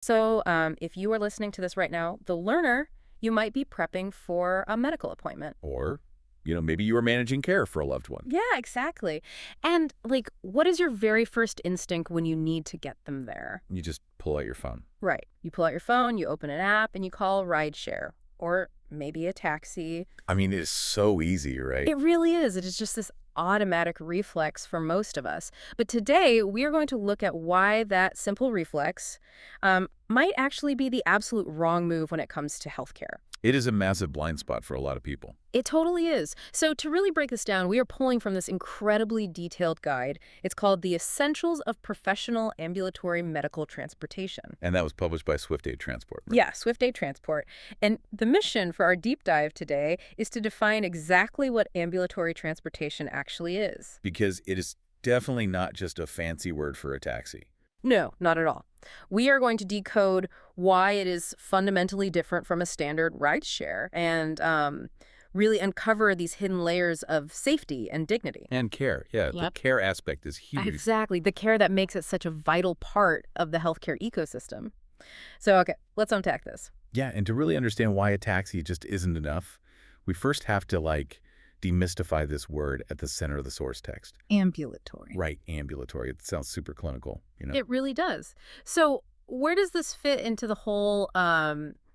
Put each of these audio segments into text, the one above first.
So if you are listening to this right now, the learner, you might be prepping for a medical appointment. Or, maybe you are managing care for a loved one. Yeah, exactly. And like, what is your very first instinct when you need to get them there? You just pull out your phone. Right. You pull out your phone, you open an app, and you call rideshare or maybe a taxi. I mean, it is so easy, right? It really is. It is just this automatic reflex for most of us. But today, we are going to look at why that simple reflex might actually be the absolute wrong move when it comes to healthcare. It is a massive blind spot for a lot of people. It totally is. So to really break this down, we are pulling from this incredibly detailed guide. It's called The Essentials of Professional Ambulatory Medical Transportation. And that was published by SwiftAid Transport. Right? Yeah, SwiftAid Transport. And the mission for our deep dive today is to define exactly what ambulatory transportation actually is. Because it is definitely not just a fancy word for a taxi. No, not at all. We are going to decode why it is fundamentally different from a standard rideshare and really uncover these hidden layers of safety and dignity. And care. Yeah, the Yep. care aspect is huge. Exactly. The care that makes it such a vital part of the healthcare ecosystem. So, okay, let's unpack this. Yeah, and to really understand why a taxi just isn't enough, we first have to, demystify this word at the center of the source text. Ambulatory. Right, ambulatory. It sounds super clinical. It really does. So, where does this fit into the whole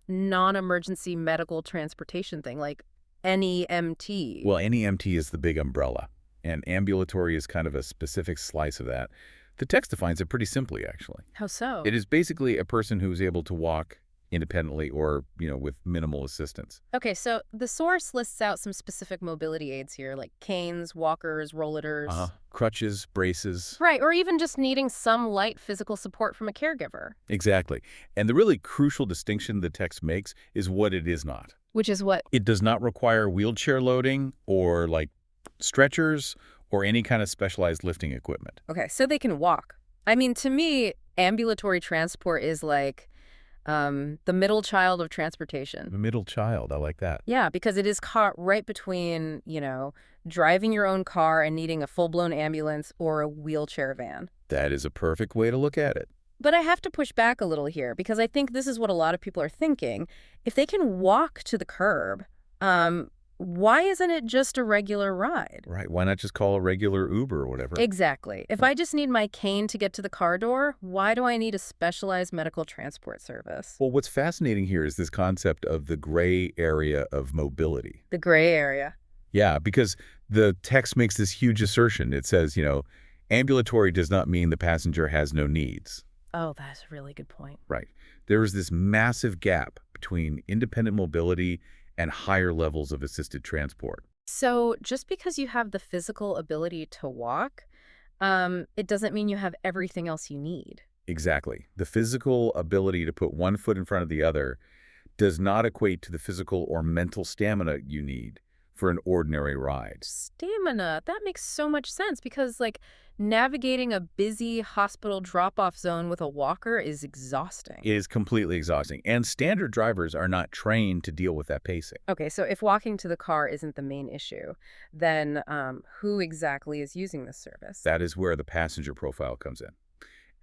non-emergency medical transportation thing, like NEMT? Well, NEMT is the big umbrella, and ambulatory is kind of a specific slice of that. The text defines it pretty simply, actually. How so? It is basically a person who is able to walk independently or, with minimal assistance. Okay, so the source lists out some specific mobility aids here, like canes, walkers, rollators. Crutches, braces. Right, or even just needing some light physical support from a caregiver. Exactly. And the really crucial distinction the text makes is what it is not. Which is what? It does not require wheelchair loading or, stretchers or any kind of specialized lifting equipment. Okay, so they can walk. I mean, to me, ambulatory transport is like the middle child of transportation. The middle child, I like that. Yeah, because it is caught right between, driving your own car and needing a full-blown ambulance or a wheelchair van. That is a perfect way to look at it. But I have to push back a little here because I think this is what a lot of people are thinking. If they can walk to the curb, why isn't it just a regular ride? Right. Why not just call a regular Uber or whatever? Exactly. If I just need my cane to get to the car door, why do I need a specialized medical transport service? Well, what's fascinating here is this concept of the gray area of mobility. The gray area. Yeah, because the text makes this huge assertion. It says, ambulatory does not mean the passenger has no needs. Oh, that's a really good point. Right. There is this massive gap between independent mobility and higher levels of assisted transport. So just because you have the physical ability to walk, it doesn't mean you have everything else you need. Exactly. The physical ability to put one foot in front of the other does not equate to the physical or mental stamina you need for an ordinary ride. Stamina, that makes so much sense because, navigating a busy hospital drop-off zone with a walker is exhausting. It is completely exhausting, and standard drivers are not trained to deal with that pacing. Okay, so if walking to the car isn't the main issue, then who exactly is using this service? That is where the passenger profile comes in.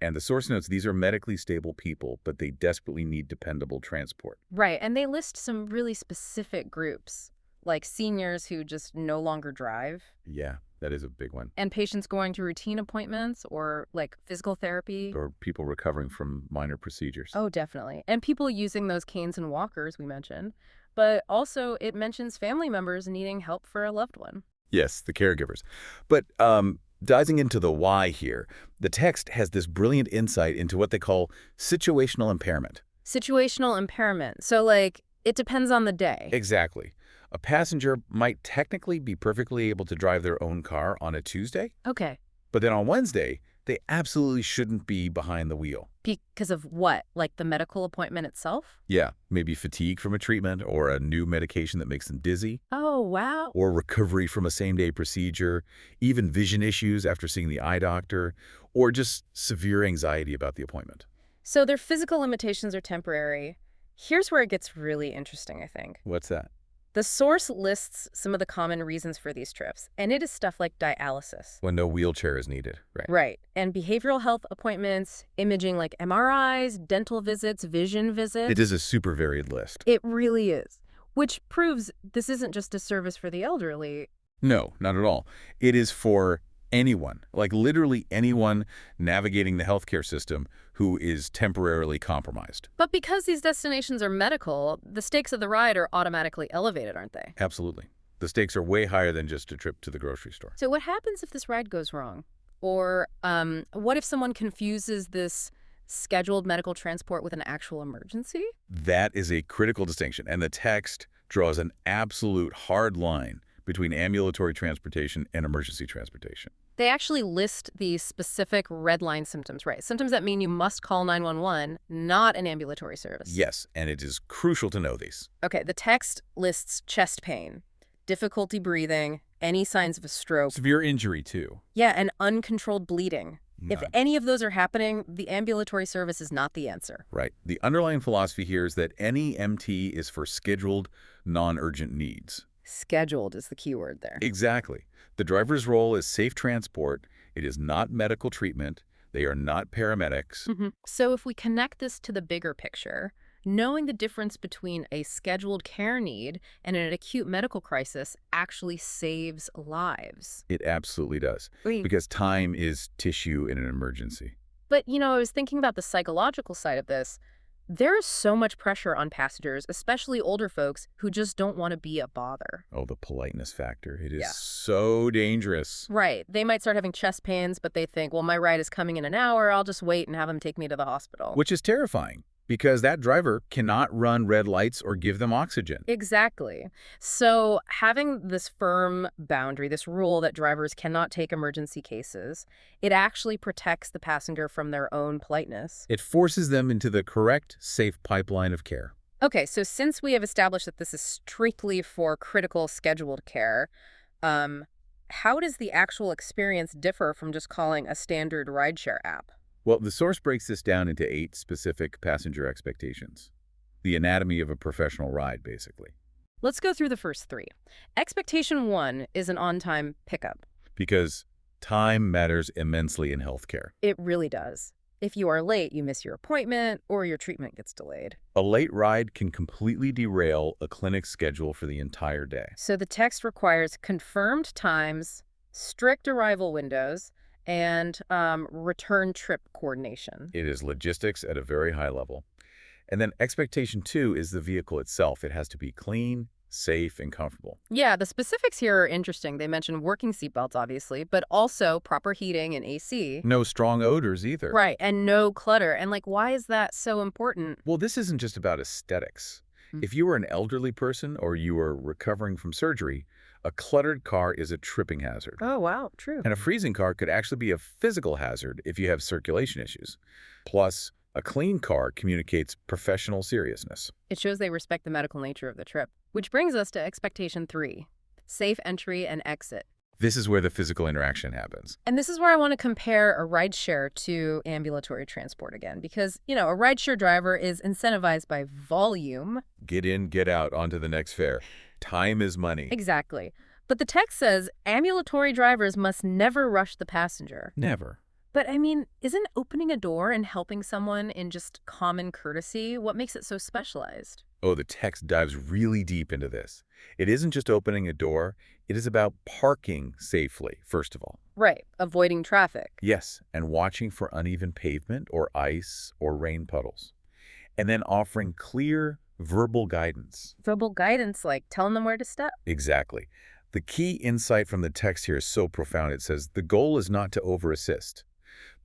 And the source notes these are medically stable people, but they desperately need dependable transport. Right, and they list some really specific groups, like seniors who just no longer drive. Yeah, that is a big one. And patients going to routine appointments or physical therapy. Or people recovering from minor procedures. Oh, definitely. And people using those canes and walkers we mentioned. But also it mentions family members needing help for a loved one. Yes, the caregivers. But diving into the why here, the text has this brilliant insight into what they call situational impairment. Situational impairment. So it depends on the day. Exactly. A passenger might technically be perfectly able to drive their own car on a Tuesday, Okay. but then on Wednesday, they absolutely shouldn't be behind the wheel. Because of what? Like the medical appointment itself? Yeah, maybe fatigue from a treatment or a new medication that makes them dizzy, Oh, wow. or recovery from a same-day procedure, even vision issues after seeing the eye doctor, or just severe anxiety about the appointment. So their physical limitations are temporary. Here's where it gets really interesting, I think. What's that? The source lists some of the common reasons for these trips, and it is stuff like dialysis. When no wheelchair is needed, right? Right. And behavioral health appointments, imaging like MRIs, dental visits, vision It visits. is a super varied list. It really is. Which proves this isn't just a service for the elderly. No, not at all. It is for anyone, like literally anyone navigating the healthcare system who is temporarily compromised. But because these destinations are medical, the stakes of the ride are automatically elevated, aren't they? Absolutely. The stakes are way higher than just a trip to the grocery store. So what happens if this ride goes wrong? Or what if someone confuses this scheduled medical transport with an actual emergency? That is a critical distinction, and the text draws an absolute hard line between ambulatory transportation and emergency transportation. They actually list the specific red line symptoms, right? Symptoms that mean you must call 911, not an ambulatory service. Yes, and it is crucial to know these. Okay, the text lists chest pain, difficulty breathing, any signs of a stroke. Severe injury, too. Yeah, and uncontrolled bleeding. If None. any of those are happening, the ambulatory service is not the answer. Right. The underlying philosophy here is that NEMT is for scheduled, non-urgent needs. Scheduled is the key word there. Exactly. The driver's role is safe transport. It is not medical treatment. They are not paramedics. So if we connect this to the bigger picture, knowing the difference between a scheduled care need and an acute medical crisis actually saves lives. It absolutely does. Because time is tissue in an emergency. But, I was thinking about the psychological side of this. There is so much pressure on passengers, especially older folks, who just don't want to be a bother. Oh, the politeness factor. It is Yeah. so dangerous. Right. They might start having chest pains, but they think, well, my ride is coming in an hour. I'll just wait and have them take me to the hospital. Which is terrifying, because that driver cannot run red lights or give them oxygen. Exactly. So having this firm boundary, this rule that drivers cannot take emergency cases, it actually protects the passenger from their own politeness. It forces them into the correct, safe pipeline of care. Okay, so since we have established that this is strictly for critical scheduled care, how does the actual experience differ from just calling a standard rideshare app? Well, the source breaks this down into 8 specific passenger expectations. The anatomy of a professional ride, basically. Let's go through the first 3. Expectation 1 is an on-time pickup. Because time matters immensely in healthcare. It really does. If you are late, you miss your appointment or your treatment gets delayed. A late ride can completely derail a clinic schedule for the entire day. So the text requires confirmed times, strict arrival windows, and return trip coordination. It is logistics at a very high level. And then expectation 2 is the vehicle itself. It has to be clean, safe, and comfortable. Yeah, the specifics here are interesting. They mention working seatbelts, obviously, but also proper heating and AC. No strong odors either. Right, and no clutter. And why is that so important? Well, this isn't just about aesthetics. If you were an elderly person or you were recovering from surgery, a cluttered car is a tripping hazard. Oh, wow, true. And a freezing car could actually be a physical hazard if you have circulation issues. Plus, a clean car communicates professional seriousness. It shows they respect the medical nature of the trip. Which brings us to expectation 3, safe entry and exit. This is where the physical interaction happens. And this is where I want to compare a rideshare to ambulatory transport again, because, a rideshare driver is incentivized by volume. Get in, get out, onto the next fare. Time is money. Exactly. But the text says ambulatory drivers must never rush the passenger. Never. But isn't opening a door and helping someone in just common courtesy what makes it so specialized? Oh, the text dives really deep into this. It isn't just opening a door. It is about parking safely, first of all. Right, avoiding traffic. Yes, and watching for uneven pavement or ice or rain puddles. And then offering clear verbal guidance. Verbal guidance, like telling them where to step. Exactly. The key insight from the text here is so profound. It says, the goal is not to over-assist.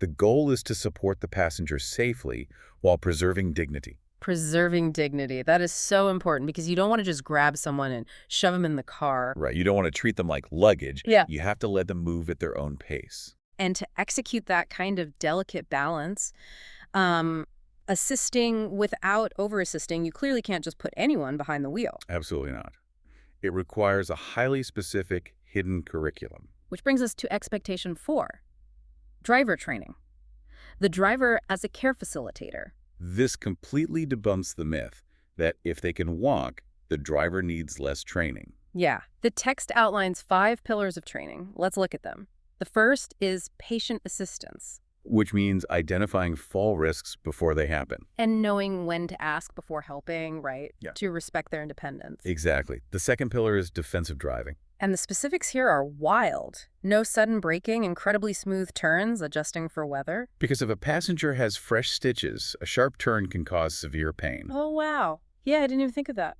The goal is to support the passenger safely while preserving dignity. Preserving dignity. That is so important because you don't want to just grab someone and shove them in the car. Right. You don't want to treat them like luggage. Yeah. You have to let them move at their own pace. And to execute that kind of delicate balance, assisting without over-assisting, you clearly can't just put anyone behind the wheel. Absolutely not. It requires a highly specific, hidden curriculum. Which brings us to expectation 4, driver training. The driver as a care facilitator. This completely debunks the myth that if they can walk, The driver needs less training. Yeah. The text outlines 5 pillars of training. Let's look at them. The first is patient assistance. Which means identifying fall risks before they happen. And knowing when to ask before helping, right? Yeah. To respect their independence. Exactly. The second pillar is defensive driving. And the specifics here are wild. No sudden braking, incredibly smooth turns, adjusting for weather. Because if a passenger has fresh stitches, a sharp turn can cause severe pain. Oh, wow. Yeah, I didn't even think of that.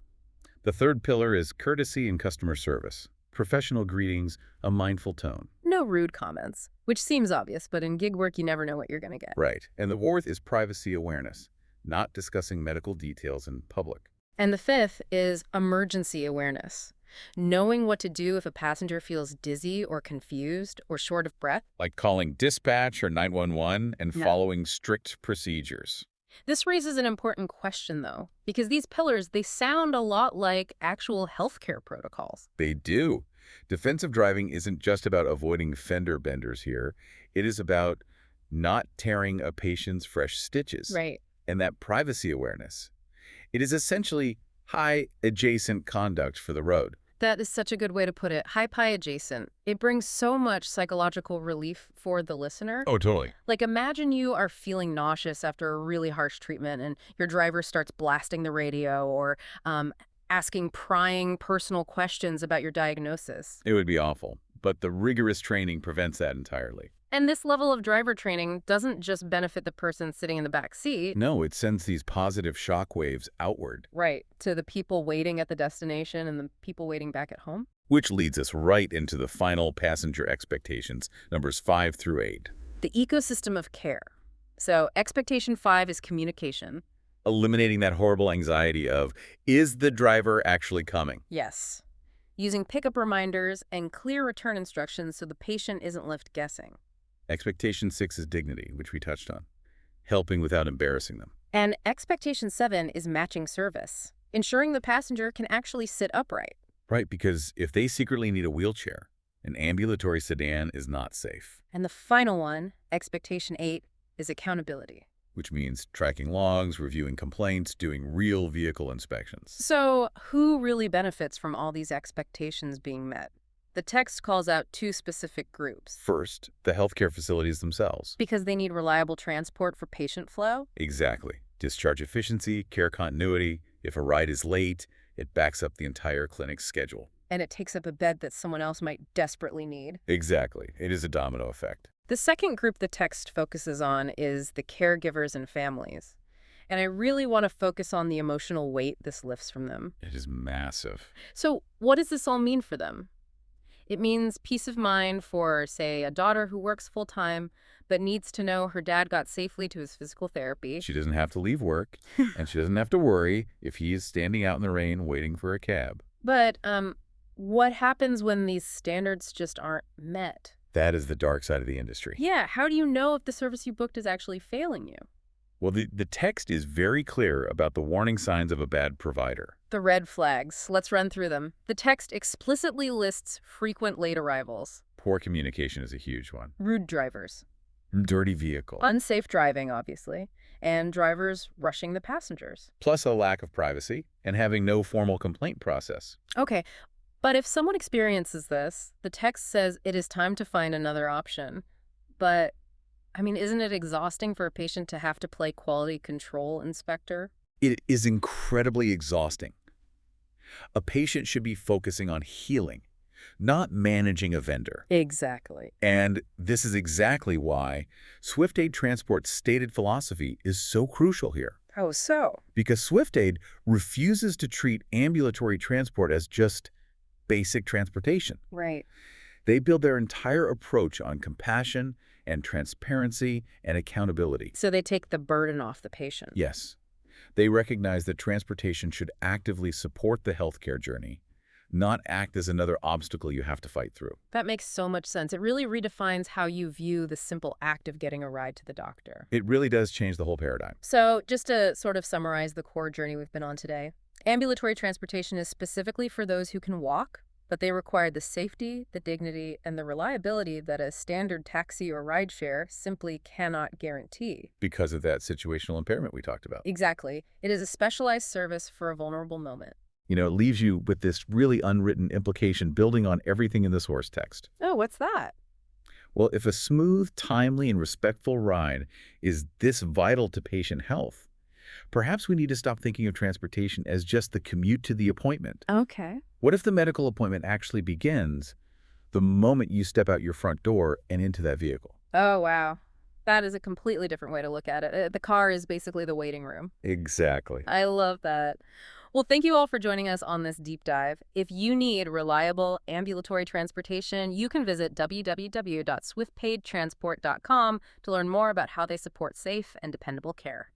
The third pillar is courtesy and customer service. Professional greetings, a mindful tone. No rude comments, which seems obvious, but in gig work, you never know what you're going to get. Right. And the fourth is privacy awareness, not discussing medical details in public. And the fifth is emergency awareness. Knowing what to do if a passenger feels dizzy or confused or short of breath. Like calling dispatch or 911 and Yeah. following strict procedures. This raises an important question, though, because these pillars, they sound a lot like actual healthcare protocols. They do. Defensive driving isn't just about avoiding fender benders here. It is about not tearing a patient's fresh stitches. Right. And that privacy awareness. It is essentially high adjacent conduct for the road. That is such a good way to put it. High-pi adjacent. It brings so much psychological relief for the listener. Oh, totally. Like, imagine you are feeling nauseous after a really harsh treatment and your driver starts blasting the radio or asking prying personal questions about your diagnosis. It would be awful, but the rigorous training prevents that entirely. And this level of driver training doesn't just benefit the person sitting in the back seat. No, it sends these positive shock waves outward. Right, to the people waiting at the destination and the people waiting back at home. Which leads us right into the final passenger expectations, numbers 5 through 8. The ecosystem of care. So expectation 5 is communication. Eliminating that horrible anxiety of, is the driver actually coming? Yes. Using pickup reminders and clear return instructions so the patient isn't left guessing. Expectation 6 is dignity, which we touched on. Helping without embarrassing them. And expectation 7 is matching service. Ensuring the passenger can actually sit upright. Right, because if they secretly need a wheelchair, an ambulatory sedan is not safe. And the final one, expectation 8, is accountability. Which means tracking logs, reviewing complaints, doing real vehicle inspections. So who really benefits from all these expectations being met? The text calls out 2 specific groups. First, the healthcare facilities themselves. Because they need reliable transport for patient flow? Exactly. Discharge efficiency, care continuity. If a ride is late, it backs up the entire clinic's schedule. And it takes up a bed that someone else might desperately need. Exactly. It is a domino effect. The second group the text focuses on is the caregivers and families. And I really want to focus on the emotional weight this lifts from them. It is massive. So what does this all mean for them? It means peace of mind for, say, a daughter who works full-time but needs to know her dad got safely to his physical therapy. She doesn't have to leave work, and she doesn't have to worry if he is standing out in the rain waiting for a cab. But what happens when these standards just aren't met? That is the dark side of the industry. Yeah, how do you know if the service you booked is actually failing you? Well, the text is very clear about the warning signs of a bad provider. The red flags. Let's run through them. The text explicitly lists frequent late arrivals. Poor communication is a huge one. Rude drivers. Dirty vehicle. Unsafe driving, obviously. And drivers rushing the passengers. Plus a lack of privacy and having no formal complaint process. Okay, but if someone experiences this, the text says it is time to find another option. But, I mean, isn't it exhausting for a patient to have to play quality control inspector? It is incredibly exhausting. A patient should be focusing on healing, not managing a vendor. Exactly. And this is exactly why SwiftAid Transport's stated philosophy is so crucial here. Oh, so? Because SwiftAid refuses to treat ambulatory transport as just basic transportation. Right. They build their entire approach on compassion and transparency and accountability. So they take the burden off the patient. Yes. They recognize that transportation should actively support the healthcare journey, not act as another obstacle you have to fight through. That makes so much sense. It really redefines how you view the simple act of getting a ride to the doctor. It really does change the whole paradigm. So just to sort of summarize the core journey we've been on today, ambulatory transportation is specifically for those who can walk, but they require the safety, the dignity, and the reliability that a standard taxi or rideshare simply cannot guarantee. Because of that situational impairment we talked about. Exactly. It is a specialized service for a vulnerable moment. It leaves you with this really unwritten implication building on everything in the source text. Oh, what's that? Well, if a smooth, timely, and respectful ride is this vital to patient health, perhaps we need to stop thinking of transportation as just the commute to the appointment. Okay. What if the medical appointment actually begins the moment you step out your front door and into that vehicle? Oh, wow. That is a completely different way to look at it. The car is basically the waiting room. Exactly. I love that. Well, thank you all for joining us on this deep dive. If you need reliable ambulatory transportation, you can visit www.swiftpaidtransport.com to learn more about how they support safe and dependable care.